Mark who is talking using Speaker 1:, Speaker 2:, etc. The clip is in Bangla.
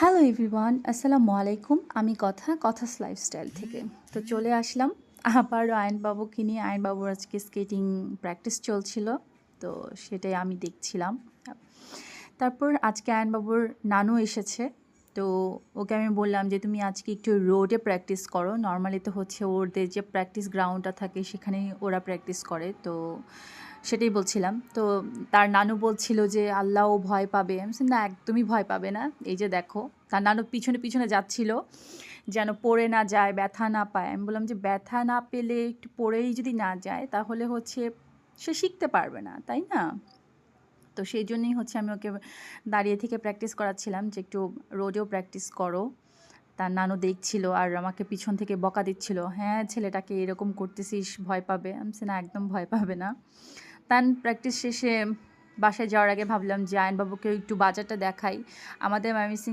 Speaker 1: হ্যালো এভরিওয়ান, আসসালামু আলাইকুম। আমি কথাস লাইফস্টাইল থেকে তো চলে আসলাম আবারও আয়নবাবুকে নিয়ে। আয়নবাবুর আজকে স্কেটিং প্র্যাকটিস চলছিল, তো সেটাই আমি দেখছিলাম। তারপর আজকে আয়নবাবুর নানু এসেছে, তো ওকে আমি বললাম যে তুমি আজকে একটু রোডে প্র্যাকটিস করো। নর্মালি তো হচ্ছে ওদের যে প্র্যাকটিস গ্রাউন্ডটা থাকে সেখানেই ওরা প্র্যাকটিস করে, তো সেটাই বলছিলাম। তো তার নানু বলছিল যে আল্লাহ ও ভয় পাবে। আমি বলছি, না একদমই ভয় পাবে না, এই যে দেখো। তার নানু পিছনে পিছনে যাচ্ছিল যেন পড়ে না যায়, ব্যথা না পায়। আমি বললাম যে ব্যথা না পেলে, একটু পড়েই যদি না যায় তাহলে হচ্ছে সে শিখতে পারবে না, তাই না? তো সেই জন্যই হচ্ছে আমি ওকে দাঁড়িয়ে থেকে প্র্যাকটিস করাচ্ছিলাম যে একটু রোডেও প্র্যাকটিস করো। তার নানু দেখছিল আর আমাকে পিছন থেকে বকা দিচ্ছিল, হ্যাঁ ছেলেটাকে এরকম করতেছিস, ভয় পাবে। আমি বলছি, না একদম ভয় পাবে না। তার প্র্যাকটিস শেষে বাসায় যাওয়ার আগে ভাবলাম যে আয়নবাবুকে একটু বাজারটা দেখাই। আমাদের ময়মনসিংহ